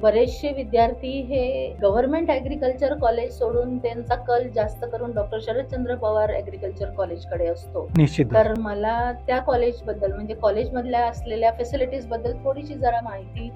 बरेचसे विद्यार्थी हे गव्हर्नमेंट ऍग्रिकल्चर कॉलेज सोडून त्यांचा कल जास्त करून डॉक्टर शरदचंद्र पवार ऍग्रिकल्चर कॉलेजकडे असतो. निश्चितच. तर मला त्या कॉलेजबद्दल म्हणजे कॉलेजमधल्या असलेल्या फॅसिलिटीज बद्दल थोडीशी जरा माहिती.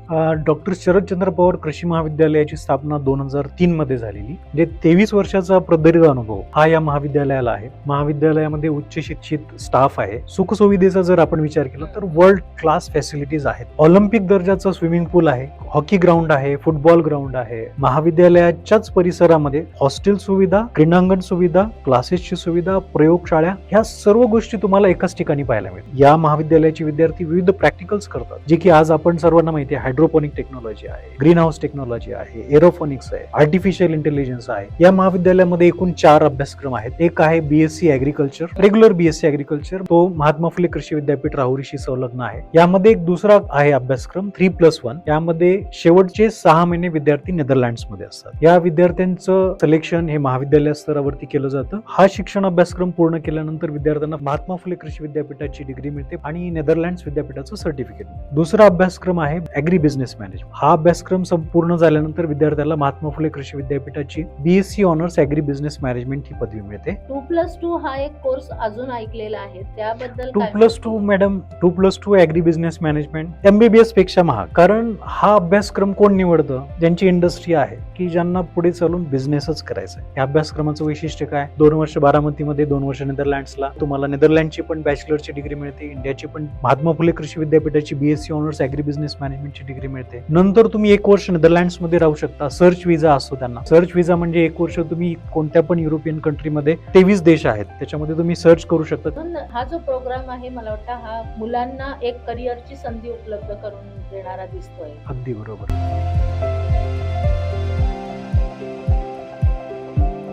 डॉक्टर शरदचंद्र पवार कृषी महाविद्यालयाची स्थापना 2003 मध्ये झालेली. म्हणजे 23 वर्षाचा प्रदीर्घ अनुभव हा या महाविद्यालयाला आहे. महाविद्यालयामध्ये उच्च शिक्षित स्टाफ आहे. सुखसुविधेचा जर आपण विचार केला तर वर्ल्ड क्लास फॅसिलिटीज आहेत. ऑलिम्पिक दर्जाचं स्विमिंग पूल आहे, हॉकी ग्राउंड आहे, फुटबॉल ग्राउंड आहे. महाविद्यालयाच्याच परिसरामध्ये हॉस्टेल सुविधा, क्रीडांगण सुविधा, क्लासेसची सुविधा, प्रयोगशाळा ह्या सर्व गोष्टी तुम्हाला एकाच ठिकाणी पाहायला मिळतात. या महाविद्यालयाचे विद्यार्थी विविध प्रॅक्टिकल्स करतात, जे की आज आपण सर्वांना माहिती आहे. हायड्रोपोनिक टेक्नॉलॉजी आहे, ग्रीन हाऊस टेक्नॉलॉजी आहे, एरोफोनिक्स आहे, आर्टिफिशियल इंटेलिजन्स आहे. या महाविद्यालयामध्ये एकूण 4 अभ्यासक्रम आहेत. एक आहे BSc agriculture, regular BSc agriculture, तो महात्मा फुले कृषी विद्यापीठ राहुरीशी संलग्न आहे. यामध्ये एक दुसरा आहे अभ्यासक्रम 3+1. यामध्ये शेवटचे 6 महिने विद्यार्थी नेदरलँड्स मध्ये असतात. या विद्यार्थ्यांचं सिलेक्शन हे महाविद्यालय स्तरावरती केलं जातं. हा शिक्षण अभ्यासक्रम पूर्ण केल्यानंतर विद्यार्थ्यांना महात्मा फुले कृषी विद्यापीठाची डिग्री मिळते आणि नेदरलँड्स विद्यापीठाचं सर्टिफिकेट. दुसरा अभ्यासक्रम आहे ऍग्री बिझनेस मॅनेजमेंट. हा अभ्यासक्रम संपूर्ण झाल्यानंतर विद्यार्थ्याला महात्मा फुले कृषी विद्यापीठाची BSc honours agri business management ही पदवी मिळते. 2+2 हा एक कोर्स अजून ऐकलेला आहे, त्याबद्दल 2+2 madam, 2+2 agri business management MBBS पेक्षा महाग. कारण हा अभ्यासक्रम कोण निवडतं? ज्यांची इंडस्ट्री आहे, की ज्यांना पुढे चालून बिझनेसच करायचा आहे. या अभ्यासक्रमाचं वैशिष्ट्य काय? 2 वर्ष बारामतीमध्ये, 2 वर्ष नेदरलँड्सला. तुम्हाला नेदरलँडची पण बॅचलरची डिग्री मिळते, इंडियाची पण महात्मा फुले कृषी विद्यापीठाची बीएससी ऑनर्स ऍग्री बिझनेस मॅनेजमेंटची डिग्री मिळते. नंतर तुम्ही 1 वर्ष नेदरलँड्स मध्ये राहू शकता. सर्च विजा असतो त्यांना. सर्च विजा म्हणजे 1 वर्ष तुम्ही कोणत्या पण युरोपियन कंट्रीमध्ये 23 देश आहेत त्याच्यामध्ये तुम्ही सर्च करू शकता. हा जो प्रोग्राम आहे मला वाटतं हा मुलांना एक करिअरची संधी उपलब्ध करून देणारा दिसतोय. अगदी बरोबर.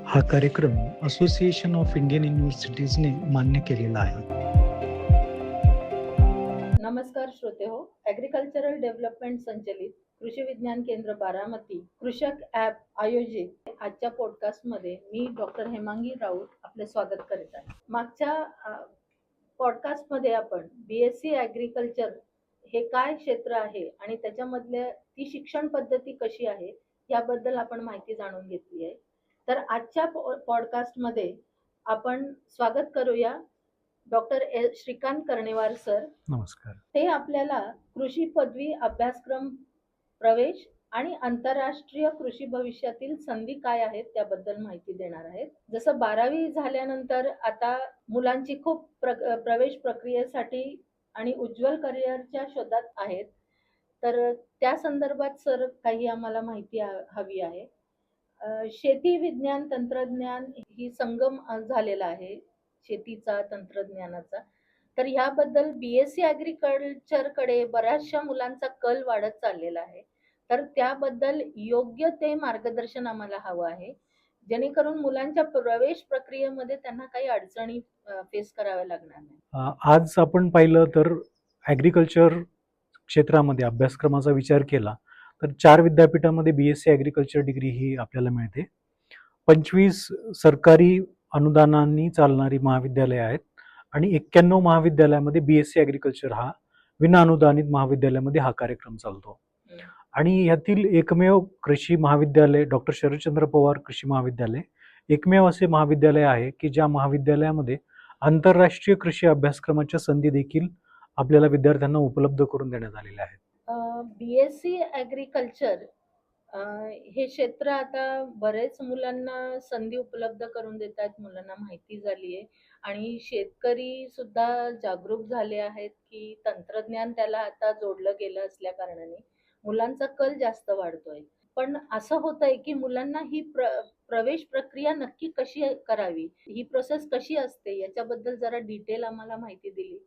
हा कार्यक्रम असोसिएशन ऑफ इंडियन युनिव्हर्सिटीजने मान्य केलेला आहे. नमस्कार श्रोते हो, ऍग्रिकल्चरल डेव्हलपमेंट संचलित कृषी विज्ञान केंद्र बारामती कृषक ऍप आयोजित आजच्या पॉडकास्ट मध्ये मी डॉक्टर हेमांगी राऊत आपले स्वागत करीत आहे. मागच्या पॉडकास्ट मध्ये आपण बीएससी ऍग्रिकल्चर हे काय क्षेत्र आहे आणि त्याच्यामधल्या ती शिक्षण पद्धती कशी आहे याबद्दल आपण माहिती जाणून घेतली आहे. तर आजच्या पॉडकास्ट मध्ये आपण स्वागत करूया डॉक्टर श्रीकांत कर्णेवार सर. नमस्कार. ते आपल्याला कृषी पदवी अभ्यासक्रम प्रवेश आणि आंतरराष्ट्रीय कृषी भविष्यातील संधी काय आहेत त्याबद्दल माहिती देणार आहेत. जसं 12वी झाल्यानंतर आता मुलांची खूप प्रवेश प्रक्रियेसाठी आणि उज्ज्वल करिअरच्या शोधात आहेत, तर त्या संदर्भात सर काही आम्हाला माहिती हवी आहे. शेती विज्ञान तंत्रज्ञान ही संगम झालेला आहे शेतीचा तंत्रज्ञानाचा, तर ह्याबद्दल बीएससी ऍग्रिकल्चर कडे बऱ्याचशा मुलांचा कल वाढत चाललेला आहे. तर त्याबद्दल योग्य ते मार्गदर्शन आम्हाला हवं आहे, जेणेकरून मुलांच्या प्रवेश प्रक्रियेमध्ये त्यांना काही अडचणी फेस कराव्या लागणार नाही. आज आपण पाहिलं तर ऍग्रिकल्चर क्षेत्रामध्ये अभ्यासक्रमाचा विचार केला तर 4 विद्यापीठामध्ये बीएससी ऍग्रिकल्चर डिग्री ही आपल्याला मिळते. 25 सरकारी अनुदानांनी चालणारी महाविद्यालय आहेत आणि 91 महाविद्यालयामध्ये बीएससी ऍग्रिकल्चर हा विना अनुदानित महाविद्यालयामध्ये हा कार्यक्रम चालतो. आणि यातील एकमेव कृषी महाविद्यालय डॉक्टर शरदचंद्र पवार कृषी महाविद्यालय एकमेव असे महाविद्यालय आहे की ज्या महाविद्यालयामध्ये आंतरराष्ट्रीय कृषी अभ्यासक्रमाच्या संधी देखील आपल्याला विद्यार्थ्यांना उपलब्ध करून देण्यात आलेल्या आहेत. बीएससी ऍग्रिकल्चर हे क्षेत्र आता बरेच मुलांना संधी उपलब्ध करून देत आहेत, मुलांना माहिती झाली आहे आणि शेतकरी सुद्धा जागरूक झाले आहेत की तंत्रज्ञान त्याला आता जोडलं गेलं असल्या कारणाने मुलांचा कल जास्त वाढतोय. पण असं होतंय की मुलांना ही प्रवेश प्रक्रिया नक्की कशी करावी, ही प्रोसेस कशी असते याच्याबद्दल जरा डिटेल आम्हाला माहिती दिली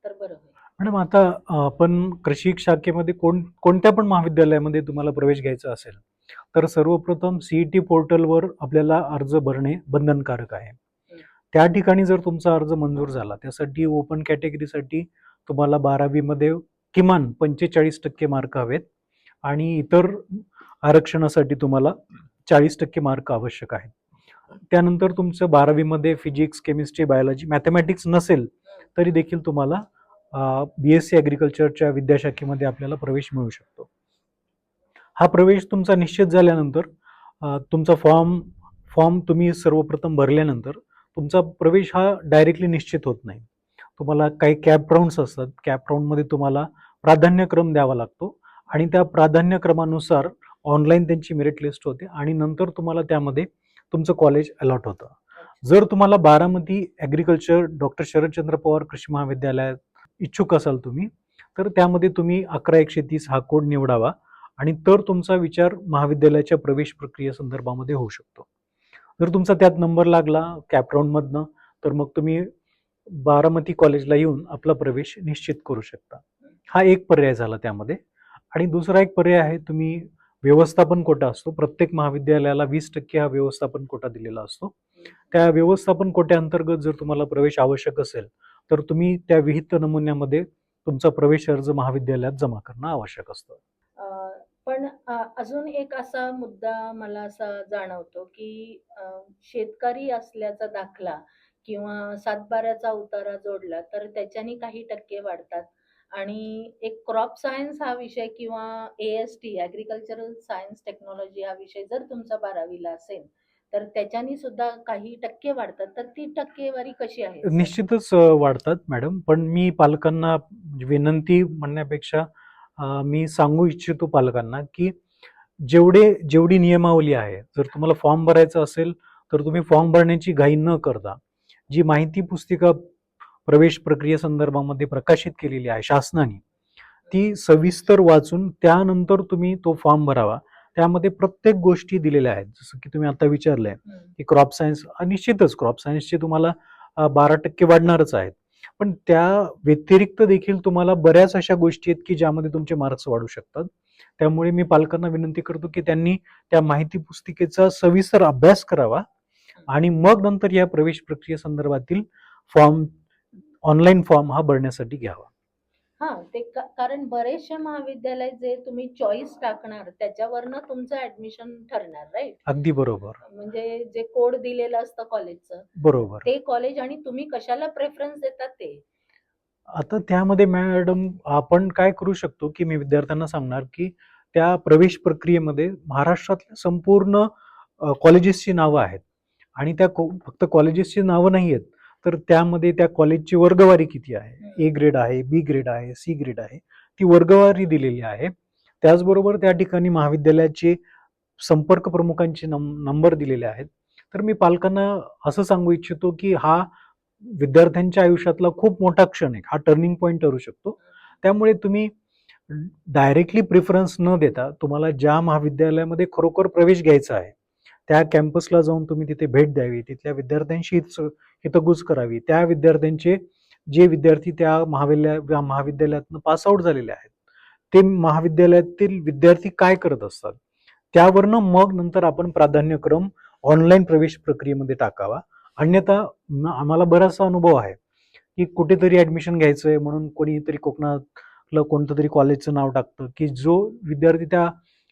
तर बरं होईल. मॅडम, आता आपण कृषी शाखेमध्ये कोणत्या पण महाविद्यालयामध्ये तुम्हाला प्रवेश घ्यायचा असेल तर सर्वप्रथम सीईटी पोर्टलवर आपल्याला अर्ज भरणे बंधनकारक आहे. त्या ठिकाणी जर तुमचा अर्ज मंजूर झाला, त्यासाठी ओपन कॅटेगरीसाठी तुम्हाला 12वी मध्ये किमान 45% मार्क हवेत आणि इतर आरक्षणासाठी तुम्हाला 40% मार्क आवश्यक आहेत. त्यानंतर तुमचं 12वी मध्ये फिजिक्स, केमिस्ट्री, बायोलॉजी, मॅथमॅटिक्स नसेल तरी देखील तुम्हाला बीएससी ऍग्रिकल्चरच्या विद्याशाखेमध्ये आपल्याला प्रवेश मिळू शकतो. हा प्रवेश तुमचा निश्चित झाल्यानंतर तुमचा फॉर्म तुम्ही सर्वप्रथम भरल्यानंतर तुमचा प्रवेश हा डायरेक्टली निश्चित होत नाही. तुम्हाला काही कॅप राऊंड्स असतात. कॅप राऊंडमध्ये तुम्हाला प्राधान्यक्रम द्यावा लागतो आणि त्या प्राधान्यक्रमानुसार ऑनलाईन त्यांची मेरिट लिस्ट होते आणि नंतर तुम्हाला त्यामध्ये तुमचं कॉलेज अलॉट होतं. जर तुम्हाला बारामती ॲग्रिकल्चर डॉक्टर शरदचंद्र पवार कृषी महाविद्यालयात इच्छुक असाल तुम्ही, तर त्यामध्ये तुम्ही 11-130 हा कोड निवडावा आणि तर तुमचा विचार महाविद्यालयाच्या प्रवेश प्रक्रियेसंदर्भामध्ये होऊ शकतो. जर तुमचा त्यात नंबर लागला कॅप राऊंडमधनं, तर मग तुम्ही बारामती कॉलेजला येऊन आपला प्रवेश निश्चित करू शकता. हा एक पर्याय झाला त्यामध्ये. आणि दुसरा एक पर्याय आहे, तुम्ही व्यवस्थापन कोटा असतो. प्रत्येक महाविद्यालयाला 20% हा व्यवस्थापन कोटा दिलेला असतो. त्या व्यवस्थापन कोट्याअंतर्गत जर तुम्हाला प्रवेश आवश्यक असेल, तर तुम्ही त्या विहित नमुन्यामध्ये तुमचा प्रवेश अर्ज महाविद्यालयात जमा करणं आवश्यक असतं. पण अजून एक असा मुद्दा मला असा जाणवतो, की शेतकरी असल्याचा दाखला किंवा सातबाऱ्याचा उतारा जोडला तर त्याच्याने काही टक्के वाढतात आणि एक क्रॉप सायन्स हा विषय किंवा AST ॲग्रिकल्चरल सायन्स टेक्नॉलॉजी हा विषय जर तुमचा 12वीला असेल, तर त्याच्याने सुद्धा काही टक्के वाढतात. तर ती टक्केवारी कशी आहे सर? निश्चितच वाढतात मॅडम. पण मी पालकांना म्हणजे विनंती म्हणण्यापेक्षा मी सांगू इच्छितो पालकांना, की जेवढी नियमावली आहे, जर तुम्हाला फॉर्म भरायचा असेल, तर तुम्ही फॉर्म भरण्याची घाई न करता जी माहिती पुस्तिका प्रवेश प्रक्रियेसंदर्भामध्ये प्रकाशित केलेली आहे शासनाने, ती सविस्तर वाचून त्यानंतर तुम्ही तो फॉर्म भरावा. त्यामध्ये प्रत्येक गोष्टी दिलेल्या आहेत. जसं की तुम्ही आता विचारलंय, की क्रॉप सायन्स निश्चितच क्रॉप सायन्सचे तुम्हाला 12% वाढणारच आहेत. पण त्या व्यतिरिक्त देखील तुम्हाला बऱ्याच अशा गोष्टी आहेत, की ज्यामध्ये तुमचे मार्क्स वाढू शकतात. त्यामुळे मी पालकांना विनंती करतो, की त्यांनी त्या माहिती पुस्तिकेचा सविस्तर अभ्यास करावा आणि मग नंतर या प्रवेश प्रक्रियेसंदर्भातील फॉर्म ऑनलाईन फॉर्म हा भरण्यासाठी घ्यावा. हां, ते कारण बरेचसे महाविद्यालय जे तुम्ही चॉईस टाकणार त्याच्यावरनं तुमचं ॲडमिशन ठरणार, राइट? अगदी बरोबर. म्हणजे जे कोड दिलेलं असतं कॉलेजचं, बरोबर. ते कॉलेज आणि तुम्ही कशाला प्रेफरन्स देतात ते. आता त्यामध्ये मॅडम आपण काय करू शकतो, की मी विद्यार्थ्यांना सांगणार, की त्या प्रवेश प्रक्रियेमध्ये महाराष्ट्रातल्या संपूर्ण कॉलेजेसची नावं आहेत आणि त्या फक्त कॉलेजेसची नावं नाही आहेत, तर त्यामध्ये त्या कॉलेजची वर्गवारी किती आहे, ए ग्रेड आहे, बी ग्रेड आहे, सी ग्रेड आहे, ती वर्गवारी दिलेली आहे. त्याचबरोबर त्या ठिकाणी महाविद्यालयाचे संपर्क प्रमुखांचे नंबर दिलेले आहेत. तर मी पालकांना असं सांगू इच्छितो, की हा विद्यार्थ्यांच्या आयुष्यातला खूप मोठा क्षण आहे. हा टर्निंग पॉइंट ठरू शकतो. त्यामुळे तुम्ही डायरेक्टली प्रिफरन्स न देता तुम्हाला ज्या महाविद्यालयामध्ये खरोखर प्रवेश घ्यायचा आहे, त्या कॅम्पसला जाऊन तुम्ही तिथे भेट द्यावी. तिथल्या विद्यार्थ्यांशी हितगुज करावी. त्या विद्यार्थ्यांचे जे विद्यार्थी त्या महाविद्यालयातनं पास आउट झालेले आहेत, ते महाविद्यालयातील विद्यार्थी काय करत असतात, त्यावरनं मग नंतर आपण प्राधान्यक्रम ऑनलाईन प्रवेश प्रक्रियेमध्ये टाकावा. अन्यथा आम्हाला बराचसा अनुभव आहे, की कुठेतरी ऍडमिशन घ्यायचंय म्हणून कोणीतरी कोकणातलं कोणतं तरी कॉलेजचं नाव टाकतं, की जो विद्यार्थी त्या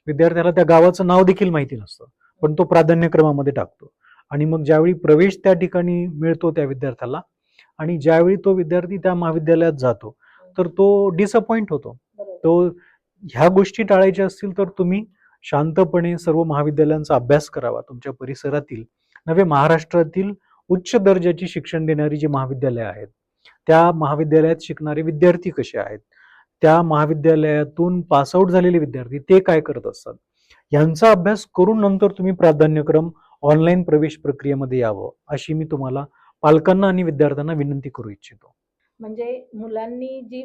विद्यार्थ्याला त्या गावाचं नाव देखील माहिती नसतं, पण तो प्राधान्यक्रमामध्ये टाकतो. आणि मग ज्यावेळी प्रवेश त्या ठिकाणी मिळतो त्या विद्यार्थ्याला आणि ज्यावेळी तो विद्यार्थी त्या महाविद्यालयात जातो, तर तो डिसअपॉइंट होतो. तो ह्या गोष्टी टाळायच्या असतील तर तुम्ही शांतपणे सर्व महाविद्यालयांचा अभ्यास करावा. तुमच्या परिसरातील नव्हे महाराष्ट्रातील उच्च दर्जाची शिक्षण देणारी जी महाविद्यालय आहेत, त्या महाविद्यालयात शिकणारे विद्यार्थी कसे आहेत, त्या महाविद्यालयातून पासआउट झालेले विद्यार्थी ते काय करत असतात, यांचा अभ्यास करून नंतर तुम्ही प्राधान्यक्रम ऑनलाईन प्रवेश प्रक्रियेमध्ये यावं, अशी मी तुम्हाला पालकांना आणि विद्यार्थ्यांना विनंती करू इच्छितो. म्हणजे मुलांनी जी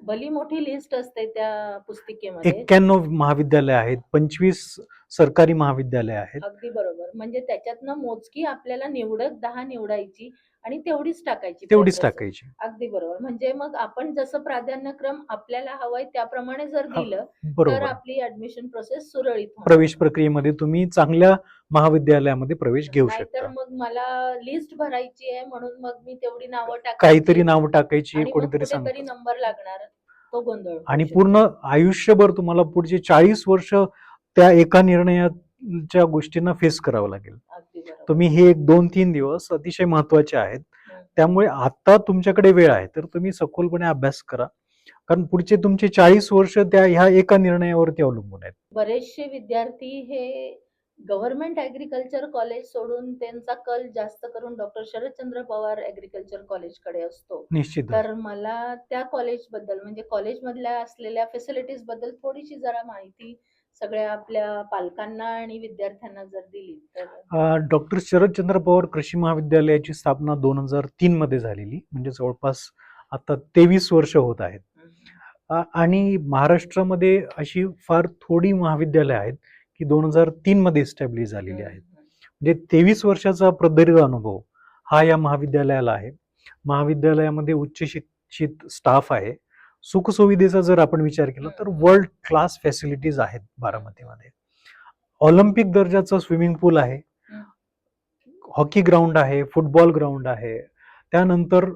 भली मोठी लिस्ट असते त्या पुस्तिकेमध्ये. 91 महाविद्यालय आहेत, 25 सरकारी महाविद्यालय आहेत. अगदी बरोबर. म्हणजे त्याच्यातनं मोजकी आपल्याला निवडक 10 निवडायची आणि तेवढीच टाकायची. तेवढीच preference. टाकायची. अगदी बरोबर. म्हणजे मग आपण जसं प्राधान्यक्रम आपल्याला हवंय त्याप्रमाणे जर दिलं, तर बरोबर. आपली ऍडमिशन प्रोसेस सुरळीत होणार. प्रवेश प्रक्रियेमध्ये तुम्ही चांगल्या महाविद्यालयामध्ये प्रवेश घेऊ नाहीतर शकता. मग मला लिस्ट भरायची आहे म्हणून मग मी तेवढी नावं टाकायची काहीतरी नावं टाकायची, आणि मग कोणीतरी कुठेतरी सांगतं. नंबर लागणार. तो गोंधळ होऊ आणि शकतो. पूर्ण आयुष्यभर तुम्हाला पुढचे 40 वर्ष त्या एका निर्णयाच्या गोष्टींना फेस करावं लागेल. अगदी बरोबर. तुम्ही हे 2-3 दिवस अतिशय महत्वाचे आहेत. हं. त्यामुळे आता तुमच्याकडे वेळ आहे, तर तुम्ही सखोलपणे अभ्यास करा कारण पुढचे तुमचे 40 वर्ष त्या ह्या एका निर्णयावरती अवलंबून आहेत. बरेचसे विद्यार्थी हे गव्हर्नमेंट ॲग्रीकल्चर कॉलेज सोडून त्यांचा कल जास्त करून डॉक्टर शरदचंद्र पवार ॲग्रीकल्चर कॉलेजकडे असतो. निश्चितच. तर मला त्या कॉलेजबद्दल म्हणजे कॉलेजमधल्या असलेल्या फॅसिलिटीजबद्दल थोडीशी जरा माहिती सगळ्या आपल्या पालकांना आणि विद्यार्थ्यांना जर दिली तर. डॉक्टर शरदचंद्र पवार कृषी महाविद्यालयाची स्थापना 2003 मध्ये झालेली, म्हणजे जवळपास आता 23 वर्ष होत आहेत. आणि महाराष्ट्रामध्ये अशी फार थोडी महाविद्यालय आहेत की 2003 मध्ये इस्टॅब्लिश झालेली आहेत. म्हणजे 23 वर्षाचा प्रदीर्घ अनुभव हा या महाविद्यालयाला आहे. महाविद्यालयामध्ये उच्च शिक्षित स्टाफ आहे. सुखसुविधेचा जर आपण विचार केला तर वर्ल्ड क्लास फॅसिलिटीज आहेत बारामतीमध्ये. ऑलिम्पिक दर्जाचं स्विमिंग पूल आहे, हॉकी ग्राउंड आहे, फुटबॉल ग्राउंड आहे, त्यानंतर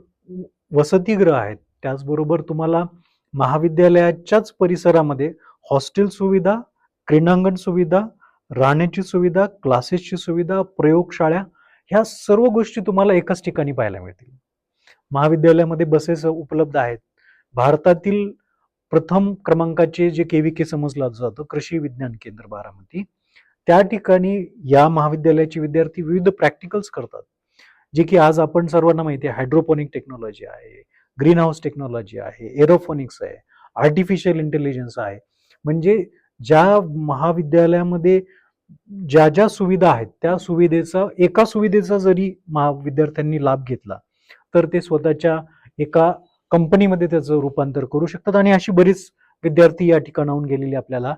वसतिगृह आहेत. त्याचबरोबर तुम्हाला महाविद्यालयाच्याच परिसरामध्ये हॉस्टेल सुविधा, क्रीडांगण सुविधा, राहण्याची सुविधा, क्लासेसची सुविधा, प्रयोगशाळा, ह्या सर्व गोष्टी तुम्हाला एकाच ठिकाणी पाहायला मिळतील. महाविद्यालयामध्ये बसेस उपलब्ध आहेत. भारतातील प्रथम क्रमांकाचे जे KVK समजलं जातं कृषी विज्ञान केंद्र बारामती, त्या ठिकाणी या महाविद्यालयाचे विद्यार्थी विविध प्रॅक्टिकल्स करतात, जे की आज आपण सर्वांना माहिती आहे. हायड्रोपोनिक टेक्नॉलॉजी आहे, ग्रीन हाऊस टेक्नॉलॉजी आहे, एरोफोनिक्स आहे, आर्टिफिशियल इंटेलिजन्स आहे. म्हणजे ज्या महाविद्यालयामध्ये ज्या ज्या सुविधा आहेत त्या एका सुविधेचा जरी विद्यार्थ्यांनी लाभ घेतला तर ते स्वतःच्या एका कंपनीमध्ये त्याचं रूपांतर करू शकतात. आणि अशी बरीच विद्यार्थी या ठिकाणाहून गेलेली आपल्याला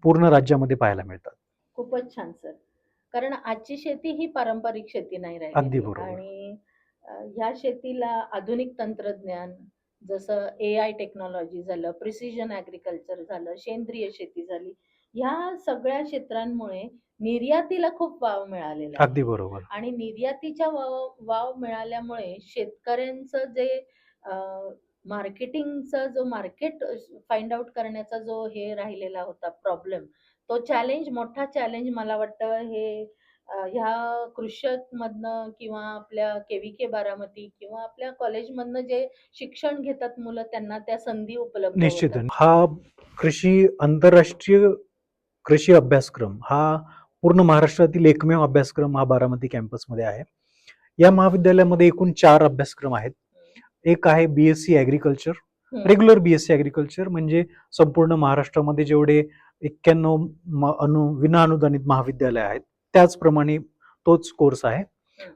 पूर्ण राज्यामध्ये पाहायला मिळतात. खूपच छान सर. कारण आजची शेती ही पारंपरिक शेती नाही अगदी राहिलेली बरोबर. आणि ह्या शेतीला आधुनिक तंत्रज्ञान जसं AI टेक्नॉलॉजी झालं, प्रिसिजन ॲग्रीकल्चर झालं, सेंद्रिय शेती झाली, ह्या सगळ्या क्षेत्रांमुळे निर्यातीला खूप वाव मिळालेला अगदी आहे. बरोबर. आणि निर्यातीच्या वाव मिळाल्यामुळे शेतकऱ्यांचं जे मार्केटिंगचा जो मार्केट फाइंड आउट करण्याचा जो हे राहिलेला होता प्रॉब्लेम, तो मोठा चॅलेंज मला वाटतं हे ह्या कृषकमधनं किंवा आपल्या KVK बारामती किंवा आपल्या कॉलेजमधनं जे शिक्षण घेतात मुलं त्यांना त्या संधी उपलब्ध निश्चित. होतात. हा आंतरराष्ट्रीय कृषी अभ्यासक्रम हा पूर्ण महाराष्ट्रातील एकमेव अभ्यासक्रम हा बारामती कॅम्पसमध्ये आहे. या महाविद्यालयामध्ये एकूण 4 अभ्यासक्रम आहेत. एक आहे BSc agriculture, regular BSc agriculture, म्हणजे संपूर्ण महाराष्ट्रामध्ये जेवढे 91 विना अनुदानित महाविद्यालय आहेत त्याचप्रमाणे तोच कोर्स आहे.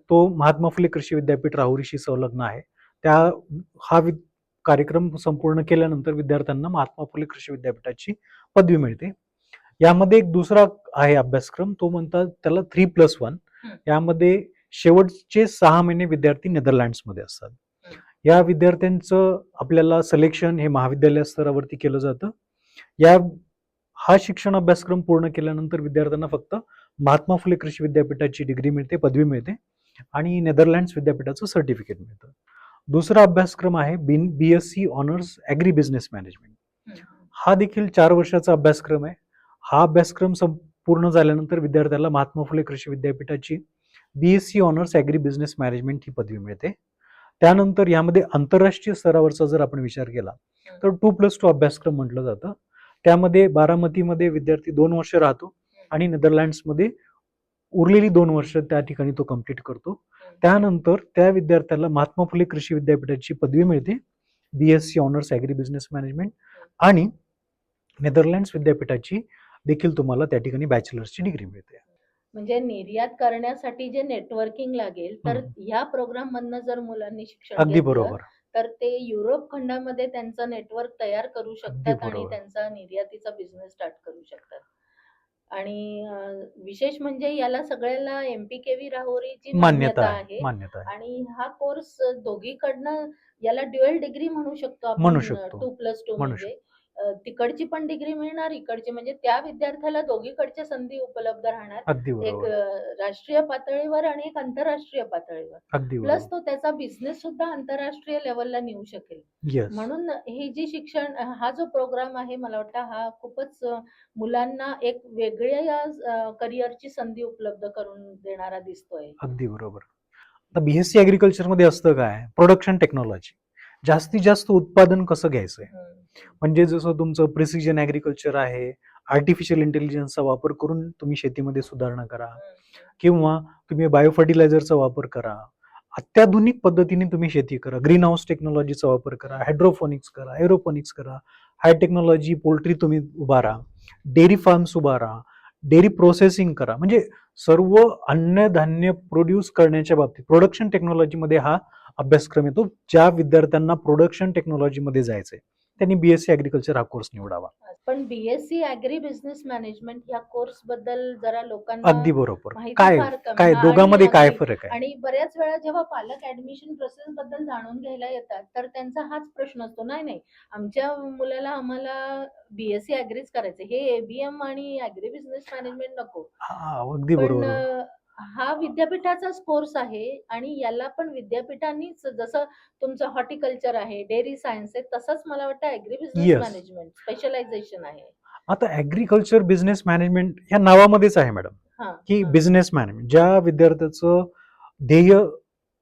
तो महात्मा फुले कृषी विद्यापीठ राहुरीशी संलग्न आहे. हा कार्यक्रम संपूर्ण केल्यानंतर विद्यार्थ्यांना महात्मा फुले कृषी विद्यापीठाची पदवी मिळते. यामध्ये एक दुसरा आहे अभ्यासक्रम, तो म्हणतात त्याला 3+1. यामध्ये शेवटचे 6 महिने विद्यार्थी नेदरलँड्समध्ये असतात. या विद्यार्थ्यांचं आपल्याला सिलेक्शन हे महाविद्यालय स्तरावरती केलं जातं. हा शिक्षण अभ्यासक्रम पूर्ण केल्यानंतर विद्यार्थ्यांना फक्त महात्मा फुले कृषी विद्यापीठाची डिग्री मिळते, पदवी मिळते आणि नेदरलँड्स विद्यापीठाचं सर्टिफिकेट मिळतं. दुसरा अभ्यासक्रम आहे BSc honours agri business management. हा देखील 4 वर्षाचा अभ्यासक्रम आहे. हा अभ्यासक्रम पूर्ण झाल्यानंतर विद्यार्थ्याला महात्मा फुले कृषी विद्यापीठाची BSc honours agri business management ही पदवी मिळते. त्यानंतर यामध्ये आंतरराष्ट्रीय स्तरावरचा जर आपण विचार केला तर 2+2 अभ्यासक्रम म्हटलं जातं. त्यामध्ये बारामतीमध्ये विद्यार्थी 2 वर्ष राहतो आणि नेदरलँड्समध्ये उरलेली 2 वर्ष त्या ठिकाणी तो कंप्लीट करतो. त्यानंतर त्या विद्यार्थ्याला महात्मा फुले कृषी विद्यापीठाची पदवी मिळते, BSc honours agri business management, आणि नेदरलँड्स विद्यापीठाची देखील तुम्हाला त्या ठिकाणी बॅचलर्सची डिग्री मिळते. म्हणजे निर्यात करण्यासाठी जे नेटवर्किंग लागेल तर ह्या प्रोग्राम मधनं जर मुलांनी शिक्षण अगदी घेतलं बरोबर. तर ते युरोप खंडामध्ये त्यांचं नेटवर्क तयार करू शकतात आणि त्यांचा निर्यातीचा बिझनेस स्टार्ट करू शकतात. आणि विशेष म्हणजे याला सगळ्याला MPKV राहुरीची मान्यता आहे. आणि हा कोर्स दोघीकडनं याला ड्युअल डिग्री म्हणू शकतो आपण. 2+2 म्हणजे तिकडची पण डिग्री मिळणार, इकडची, म्हणजे त्या विद्यार्थ्याला दोघीकडच्या संधी उपलब्ध राहणार, एक राष्ट्रीय पातळीवर आणि एक आंतरराष्ट्रीय पातळीवर. प्लस तो त्याचा बिझनेस सुद्धा आंतरराष्ट्रीय लेवलला नेऊ शकेल. म्हणून ही जी शिक्षण हा जो प्रोग्राम आहे मला वाटतं हा खूपच मुलांना एक वेगळ्या करिअरची संधी उपलब्ध करून देणारा दिसतोय. अगदी बरोबर. आता BSc ॲग्रिकल्चर मध्ये असतं काय, प्रोडक्शन टेक्नॉलॉजी. जास्तीत जास्त उत्पादन कसं घ्यायचंय. हम्म. म्हणजे जसं तुमचं प्रिसिजन ॲग्रिकल्चर आहे, आर्टिफिशियल इंटेलिजन्सचा वापर करून तुम्ही शेतीमध्ये सुधारणा करा, किंवा तुम्ही बायो फर्टिलायझरचा वापर करा. अत्याधुनिक पद्धतीने तुम्ही शेती करा. ग्रीन हाऊस टेक्नॉलॉजीचा वापर करा, हायड्रोफोनिक्स करा, एरोपोनिक्स करा, हाय टेक्नॉलॉजी पोल्ट्री तुम्ही उभारा, डेअरी फार्म्स उभारा, डेअरी प्रोसेसिंग करा. म्हणजे सर्व अन्नधान्य प्रोड्यूस करण्याच्या बाबतीत प्रोडक्शन टेक्नॉलॉजीमध्ये हा अभ्यासक्रम येतो. ज्या विद्यार्थ्यांना प्रोडक्शन टेक्नॉलॉजीमध्ये जायचंय त्यांनी बीएससी ॲग्रिकल्चर हा कोर्स निवडावा. पण बीएससी ॲग्री बिझनेस मॅनेजमेंट या कोर्स बद्दल जरा लोकांना अगदी बरोबर. माहिती काय फार कमी. काय हा, दोघांमध्ये काय अगदी. फरक आहे? आणि बऱ्याच वेळा जेव्हा पालक ऍडमिशन प्रोसेस बद्दल जाणून घ्यायला येतात तर त्यांचा हाच प्रश्न असतो, नाही नाही आमच्या मुलाला आम्हाला बीएससी ॲग्रीच करायचं, हे एबीएम आणि ॲग्री बिझनेस मॅनेजमेंट नको. हा, अगदी पण बरोबर. हा विद्यापीठाचाच कोर्स आहे आणि याला पण विद्यापीठांनीच, जसं तुमचं हॉर्टिकल्चर आहे, डेअरी सायन्स आहे, तसंच मला वाटतं agri business Yes. Management specialisation आहे. आता ॲग्रिकल्चर बिझनेस मॅनेजमेंट ह्या नावामध्येच आहे मॅडम, हा, की हा. Business management. ज्या विद्यार्थ्याचं ध्येय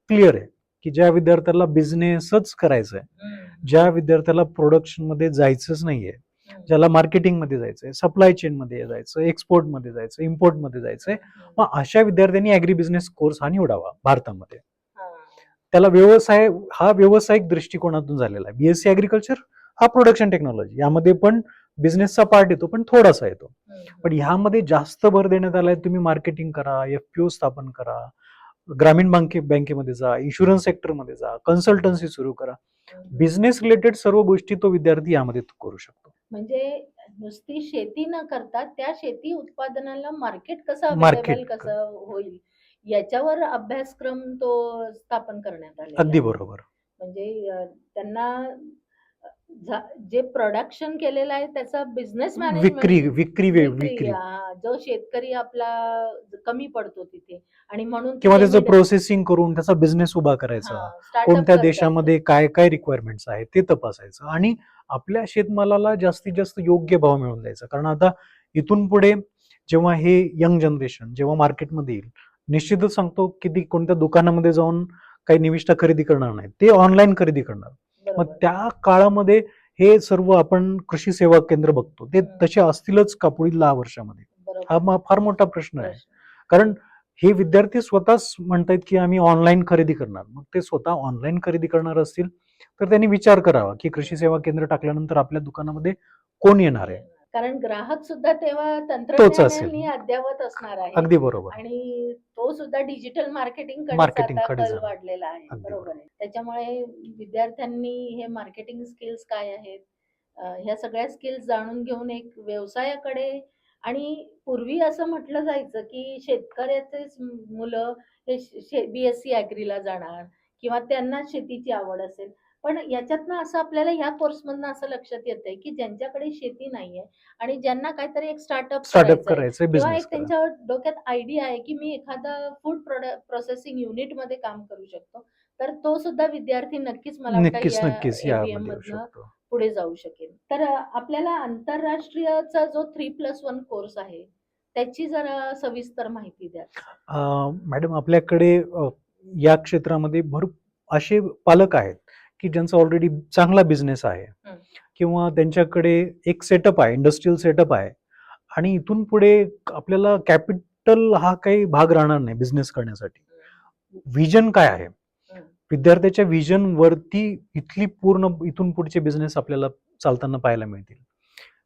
क्लिअर आहे, की ज्या विद्यार्थ्याला बिझनेसच करायचा आहे, हम्म, ज्या विद्यार्थ्याला प्रोडक्शन मध्ये जायचंच नाहीये, हम्म, ज्याला मार्केटिंग मध्ये जायचंय, सप्लाय चेन मध्ये जायचं, एक्सपोर्ट मध्ये जायचं, इम्पोर्ट मध्ये जायचंय, हम्म. मग अशा विद्यार्थ्यांनी ॲग्री बिझनेस कोर्स हा निवडावा भारतामध्ये. हा. त्याला हा व्यावसायिक दृष्टिकोनातून झालेला आहे. बीएससी ॲग्रिकल्चर हा प्रोडक्शन टेक्नॉलॉजी, यामध्ये पण बिझनेसचा पार्ट येतो पण थोडासा येतो. हम्म, पण ह्यामध्ये जास्त भर देण्यात आलाय, तुम्ही मार्केटिंग करा, एफपीओ स्थापन करा, ग्रामीण बँकेमध्ये जा, इन्शुरन्स सेक्टरमध्ये जा, कन्सल्टन्सी सुरू करा. हम्म. बिझनेस रिलेटेड सर्व गोष्टी तो विद्यार्थी यामध्ये करू शकतो. म्हणजे नुसती शेती न करता त्या शेती उत्पादनाला मार्केट कसं Market. अवेलेबल कसं होईल याच्यावर अभ्यासक्रम तो स्थापन करण्यात आलेला अगदी आहे. बरोबर. म्हणजे त्यांना जे प्रोडक्शन केलेलं आहे त्याचा बिझनेस विक्री मॅनेजमेंट, विक्री जो शेतकरी आपला कमी पडतो तिथे, आणि म्हणून किंवा तिथे त्याचं प्रोसेसिंग करून त्याचा बिझनेस उभा करायचा. स्टार्टअप कोणत्या देशामध्ये काय काय रिक्वायरमेंट्स आहेत ते तपासायचं आणि आपल्या शेतमालाला जास्तीत जास्त योग्य भाव मिळवून द्यायचा. कारण आता इथून पुढे जेव्हा हे यंग जनरेशन जेव्हा मार्केटमध्ये येईल, निश्चितच सांगतो की ती कोणत्या दुकानामध्ये जाऊन काही निविष्ठा खरेदी करणार नाही, ते ऑनलाईन खरेदी करणार. मग त्या काळामध्ये हे सर्व आपण कृषी सेवा केंद्र बघतो ते तसे असतीलच का पुढील 10 वर्षामध्ये? हा फार मोठा प्रश्न आहे. कारण हे विद्यार्थी स्वतःच म्हणतायत की आम्ही ऑनलाईन खरेदी करणार. मग ते स्वतः ऑनलाईन खरेदी करणार असतील तर त्यांनी विचार करावा की कृषी सेवा केंद्र टाकल्यानंतर आपल्या दुकानामध्ये कोण येणार आहे. कारण ग्राहक सुद्धा तेव्हा तोच तंत्रज्ञानाने असेल. अद्ययावत असणार आहे. अगदी बरोबर. आणि तो सुद्धा डिजिटल मार्केटिंग Marketing कडे कडे कल जाणार. वाढलेला आहे. अगदी बरोबर आहे. त्याच्यामुळे विद्यार्थ्यांनी हे मार्केटिंग स्किल्स काय आहेत, ह्या सगळ्या स्किल्स जाणून घेऊन एक व्यवसायाकडे. आणि पूर्वी असं म्हटलं जायचं की शेतकऱ्याचेच मुलं हे बीएससी ॲग्रीला जाणार किंवा त्यांना शेतीची आवड असेल. पण याच्यातनं असं आपल्याला ह्या कोर्समधनं असं लक्षात येतंय की ज्यांच्याकडे शेती नाहीये आणि ज्यांना काहीतरी एक स्टार्टअप करायचंय, किंवा बिझनेस एक करा. त्यांच्या डोक्यात आयडिया आहे की मी एखादा फूड प्रोसेसिंग युनिट मध्ये काम करू शकतो, तर तो सुद्धा विद्यार्थी नक्कीच मला वाटतं नक्कीच या नक्कीच एबीएम यामध्ये येऊ मधनं शकतो. पुढे जाऊ शकेल. तर आपल्याला आंतरराष्ट्रीयचा जो 3+1 कोर्स आहे त्याची जरा सविस्तर माहिती द्या. मॅडम आपल्याकडे या क्षेत्रामध्ये असे पालक आहेत की ज्यांचा ऑलरेडी चांगला बिझनेस आहे किंवा त्यांच्याकडे एक सेटअप आहे, इंडस्ट्रियल सेटअप आहे, आणि इथून पुढे आपल्याला कॅपिटल हा काही भाग राहणार नाही बिझनेस करण्यासाठी. विजन काय आहे, विद्यार्थ्याच्या विजन वरती इथून पुढचे बिझनेस आपल्याला चालताना पाहायला मिळतील.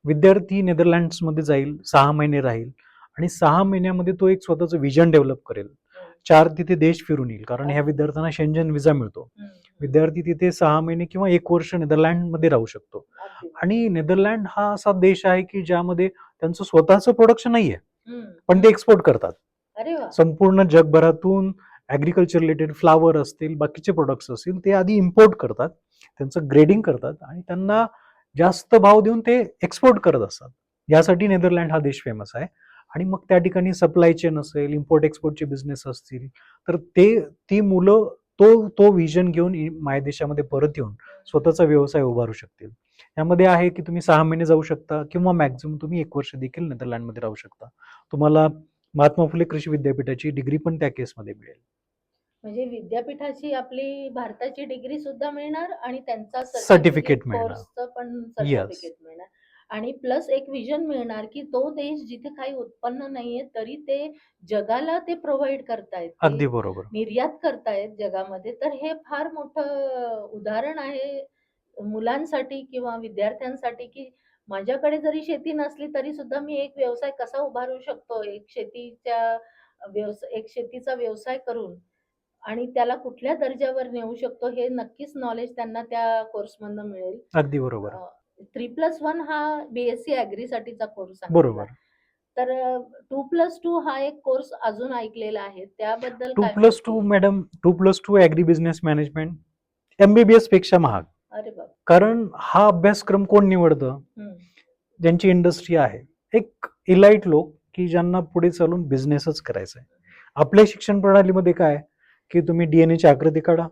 विद्यार्थी नेदरलँड्समध्ये जाईल, 6 महिने राहील आणि 6 महिन्यामध्ये तो एक स्वतःचं विजन डेव्हलप करेल. 4 तिथे देश फिरून येईल, कारण ह्या विद्यार्थ्यांना शेंजन विजा मिळतो. विद्यार्थी तिथे 6 महिने किंवा 1 वर्ष नेदरलँडमध्ये राहू शकतो. आणि नेदरलँड हा असा देश आहे की ज्यामध्ये त्यांचं स्वतःचं प्रोडक्शन नाहीये, पण ते एक्सपोर्ट करतात. संपूर्ण जगभरातून ऍग्रिकल्चर रिलेटेड फ्लावर असतील, बाकीचे प्रोडक्ट्स असतील, ते आधी इम्पोर्ट करतात, त्यांचं ग्रेडिंग करतात आणि त्यांना जास्त भाव देऊन ते एक्सपोर्ट करत असतात. यासाठी नेदरलँड हा देश फेमस आहे. आणि मग त्या ठिकाणी सप्लाय चेन असेल, इम्पोर्ट एक्सपोर्टचे बिझनेस असतील, तर ती मुलं तो विजन घेऊन मायदेशामध्ये परत येऊन स्वतःचा व्यवसाय उभारू शकतील. यामध्ये आहे की तुम्ही 6 महिने जाऊ शकता किंवा मॅक्झिमम तुम्ही 1 वर्ष देखील नेदरलँडमध्ये राहू शकता. तुम्हाला महात्मा फुले कृषी विद्यापीठाची डिग्री पण त्या केसमध्ये मिळेल. म्हणजे विद्यापीठाची आपली भारताची डिग्री सुद्धा मिळणार आणि त्यांचा सर्टिफिकेट सर्टिफिकेट मिळणार. कोर्सचं पण येस. सर्टिफिकेट मिळणार आणि प्लस एक विजन मिळणार की तो देश जिथे काही उत्पन्न नाहीये तरी ते जगाला ते प्रोव्हाइड करतायत, अगदी ते बरोबर. निर्यात करतायत जगामध्ये. तर हे फार मोठं उदाहरण आहे मुलांसाठी किंवा विद्यार्थ्यांसाठी, की माझ्याकडे जरी शेती नसली तरी सुद्धा मी एक व्यवसाय कसा उभारू शकतो, एक शेतीचा व्यवसाय करून आणि त्याला कुठल्या दर्जावर नेऊ शकतो हे नक्कीच नॉलेज त्यांना त्या कोर्समधनं मिळेल. अगदी बरोबर. 3+1 हा BSc ॲग्रीसाठीचा कोर्स सांगितला. बरोबर. तर 2+2 हा एक कोर्स अजून ऐकलेला आहे. त्याबद्दल टू काय प्लस माहिती टू आहे? Madam, 2+2 agri business management MBBS पेक्षा महाग. अरे बाप! कारण हा अभ्यासक्रम कोण निवडतं? हं. ज्यांची इंडस्ट्री आहे. एक इलाइट लोक, की ज्यांना पुढे चालून बिझनेसच करायचा आहे. आपल्या शिक्षण प्रणालीमध्ये काय, की तुम्ही DNA ची आकृती काढा.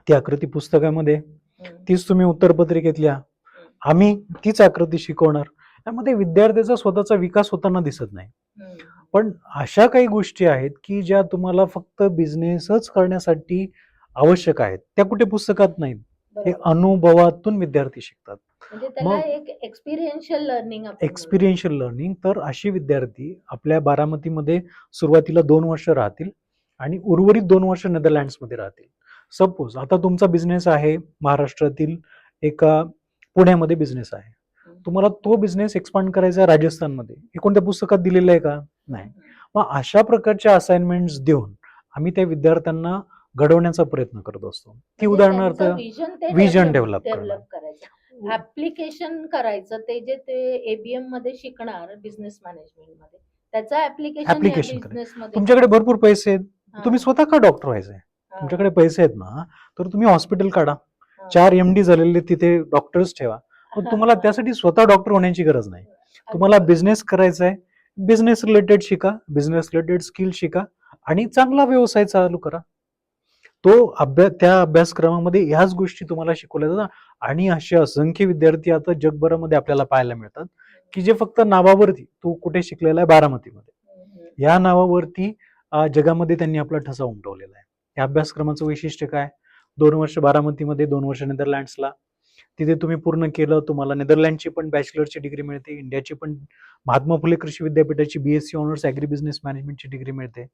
ती आकृती पुस्तकामध्ये, हं. तीच तुम्ही उत्तरपत्रिकेत लिहा. हं. आम्ही तीच आकृती शिकवणार. त्यामध्ये विद्यार्थ्याचा स्वतःचा विकास होताना दिसत नाही. हं. पण अशा काही गोष्टी आहेत, की ज्या तुम्हाला फक्त बिझनेसच करण्यासाठी आवश्यक आहेत. त्या कुठे पुस्तकात नाहीत. हे बरोबर. अनुभवातून विद्यार्थी शिकतात. म्हणजे त्याला मग एक एक्सपिरियन्शियल लर्निंग आपण म्हणू. एक्सपिरियन्शियल लर्निंग, तर असे विद्यार्थी आपल्या बारामतीमध्ये सुरुवातीला 2 वर्ष राहतील आणि उर्वरित 2 वर्ष नेदरलँड्समध्ये राहतील. सपोज आता तुमचा बिझनेस आहे महाराष्ट्रातील एका पुण्यामध्ये बिझनेस आहे. हं. तुम्हाला तो बिझनेस एक्सपांड करायचा आहे राजस्थानमध्ये. हे कोणत्या पुस्तकात दिलेलं आहे का? नाही. मग अशा प्रकारच्या असाइनमेंट्स देऊन आम्ही त्या विद्यार्थ्यांना घडवण्याचा प्रयत्न करत असतो. की म्हणजे उदाहरणार्थ त्यांचं विजन ते व्हिजन डेव्हलप करणं. डेव्हलप करायचं. ऍप्लिकेशन करायचं ते जे ते ABM मध्ये शिकणार बिझनेस मॅनेजमेंटमध्ये, त्याचं ऍप्लिकेशन या ऍप्लिकेशन करायचं. बिझनेसमध्ये तुमच्याकडे भरपूर पैसे आहेत. हां, तुम्ही स्वतः का डॉक्टर व्हायचंय? हां, तुमच्याकडे पैसे आहेत ना, तर तुम्ही हॉस्पिटल काढा. हां. 4 MD झालेले तिथे डॉक्टर्स ठेवा. पण तुम्हाला हां. त्यासाठी स्वतः डॉक्टर होण्याची गरज नाही. अगदी तुम्हाला बरोबर. बिझनेस करायचा आहे. बिझनेस रिलेटेड शिका, बिझनेस रिलेटेड स्किल शिका आणि चांगला व्यवसाय चालू करा. त्या अभ्यासक्रमामध्ये ह्याच गोष्टी तुम्हाला शिकवल्या जातात आणि असे असंख्य विद्यार्थी आता जगभरामध्ये आपल्याला पाहायला मिळतात, की जे फक्त नावावरती, तू कुठे शिकलेला आहे? बारामतीमध्ये. हं, हं. या नावावरती जगामध्ये त्यांनी आपला ठसा उमटवलेला आहे. या अभ्यासक्रमाचं वैशिष्ट्य काय? 2 वर्ष बारामतीमध्ये, 2 वर्ष नेदरलँड्सला. तिथे तुम्ही पूर्ण केलं, तुम्हाला नेदरलँडची पण बॅचलरची डिग्री मिळते, इंडियाची पण महात्मा फुले कृषी विद्यापीठाची BSc ऑनर्स ॲग्री बिझनेस मॅनेजमेंटची डिग्री मिळते.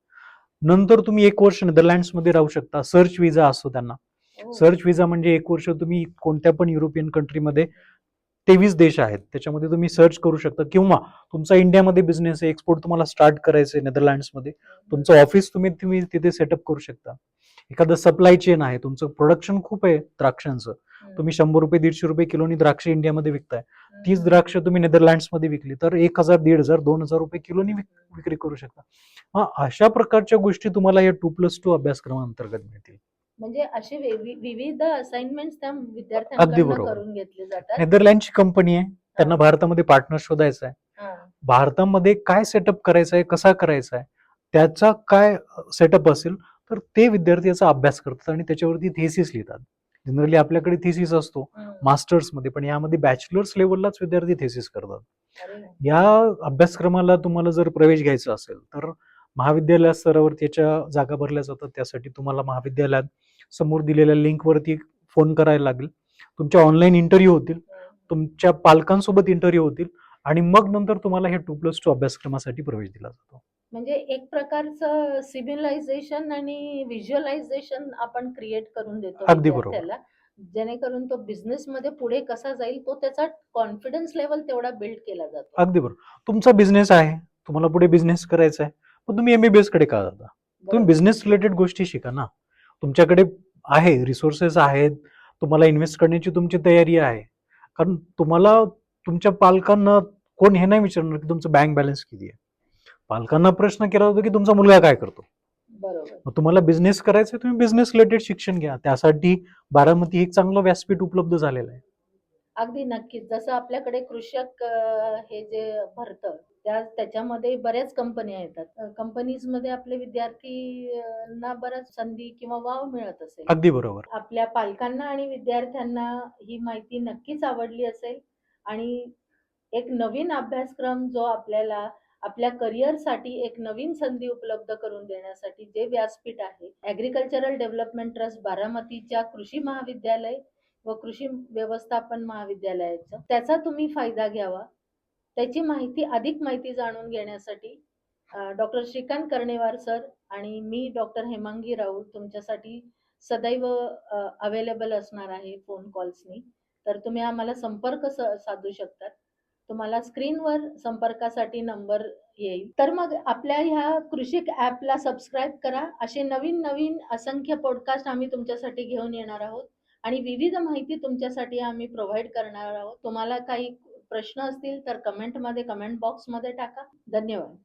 नंतर तुम्ही 1 वर्ष नेदरलँड्समध्ये राहू शकता. सर्च व्हिसा असतो त्यांना. हो. सर्च व्हिसा म्हणजे 1 वर्ष तुम्ही कोणत्या पण युरोपियन कंट्रीमध्ये 23 देश आहेत. त्याच्यामध्ये तुम्ही सर्च करू शकता किंवा तुमचा इंडियामध्ये बिझनेस आहे, एक्सपोर्ट तुम्हाला स्टार्ट करायचं आहे नेदरलँड्समध्ये. तुमचं ऑफिस तुम्ही तुम्ही तिथे सेटअप करू शकता. एखादं सप्लाय चेन आहे, तुमचं प्रोडक्शन खूप आहे द्राक्षांचं. हं. तुम्ही ₹100 ₹150 किलोनी द्राक्ष इंडियामध्ये विकताय. तीच हं. द्राक्ष तुम्ही नेदरलँड्समध्ये विकली तर 1,000, 1,500, ₹2,000 किलोनी विक्री करू शकता. अशा प्रकारच्या गोष्टी तुम्हाला या 2+2 अभ्यासक्रमाअंतर्गत मिळतील. म्हणजे असे विविध असाइनमेंट्स त्या अगदी विद्यार्थ्यांकडनं बरोबर. करून घेतले जातात. नेदरलँडची कंपनी आहे. त्यांना हां. भारतामध्ये पार्टनर शोधायचा आहे. हां. भारतामध्ये काय सेटअप करायचा आहे, कसा करायचा आहे, त्याचा काय सेटअप असेल, तर ते विद्यार्थी याचा अभ्यास करतात आणि त्याच्यावरती थेसिस लिहितात. जनरली आपल्याकडे थेसिस असतो हं. मास्टर्समध्ये, पण यामध्ये बॅचलर्स लेव्हललाच विद्यार्थी थेसिस करतात. अरे वाह! या अभ्यासक्रमाला तुम्हाला जर प्रवेश घ्यायचा असेल, तर महाविद्यालय स्तरावर त्याच्या जागा भरल्या जातात. त्यासाठी तुम्हाला महाविद्यालयात समोर दिलेल्या लिंकवरती फोन करायला लागेल. तुमच्या ऑनलाईन इंटरव्ह्यू होतील. तुमच्या पालकांसोबत इंटरव्ह्यू होतील आणि मग नंतर तुम्हाला हे 2+2 अभ्यासक्रमासाठी प्रवेश दिला जातो. म्हणजे एक प्रकारचं सिव्हिलायझेशन आणि व्हिज्युअलायझेशन आपण क्रिएट करून देतो अगदी बरोबर. विद्यार्थ्याला, जेणेकरून तो बिझनेसमध्ये पुढे कसा जाईल, तो त्याचा कॉन्फिडन्स लेव्हल तेवढा बिल्ड केला जातो. अगदी बरोबर. तुमचा बिझनेस आहे. तुम्हाला पुढे बिझनेस करायचा आहे. पण तुम्ही MBBS कडे का जाता? तुम्ही बरोबर. बिझनेस रिलेटेड गोष्टी शिका ना. तुमच्याकडे आहे, रिसोर्सेस आहेत. तुम्हाला इन्व्हेस्ट करण्याची तुमची तयारी आहे. कारण तुम्हाला तुमच्या पालकांना कोण हे नाही विचारणार, की तुमचं बँक बॅलन्स किती आहे. पालकांना प्रश्न केला जातो, की तुमचा मुलगा काय करतो? बरोबर. मग तुम्हाला बिझनेस करायचा आहे, तुम्ही बिझनेस रिलेटेड शिक्षण घ्या. त्यासाठी बारामती एक चांगलं व्यासपीठ उपलब्ध झालेलं आहे. अगदी नक्कीच. जसं आपल्याकडे कृषक हे जे भरतं, त्याच्यामध्ये बऱ्याच कंपन्या येतात. कंपनीजमध्ये आपले विद्यार्थी ना बऱ्याच संधी किंवा वाव मिळत असेल. अगदी बरोबर. आपल्या पालकांना आणि विद्यार्थ्यांना ही माहिती नक्कीच आवडली असेल आणि एक नवीन अभ्यासक्रम जो आपल्याला आपल्या करिअरसाठी एक नवीन संधी उपलब्ध करून देण्यासाठी जे व्यासपीठ आहे, ॲग्रिकल्चरल डेव्हलपमेंट ट्रस्ट बारामतीच्या कृषी महाविद्यालय व कृषी व्यवस्थापन महाविद्यालयाचं, त्याचा तुम्ही फायदा घ्यावा. त्याची माहिती, अधिक माहिती जाणून घेण्यासाठी डॉक्टर श्रीकांत कर्णेवार सर आणि मी डॉक्टर हेमांगी राऊत तुमच्यासाठी सदैव अवेलेबल असणार आहे फोन कॉल्सनी. तर तुम्ही आम्हाला संपर्क साधू शकतात. तुम्हाला स्क्रीनवर संपर्कासाठी नंबर येईल. तर मग आपल्या ह्या कृषिक ॲपला सबस्क्राईब करा. असे नवीन नवीन असंख्य पॉडकास्ट आम्ही तुमच्यासाठी घेऊन येणार आहोत आणि विविध माहिती तुमच्यासाठी आम्ही प्रोव्हाइड करणार आहोत. तुम्हाला काही प्रश्न असतील तर कमेंट बॉक्समध्ये टाका. धन्यवाद.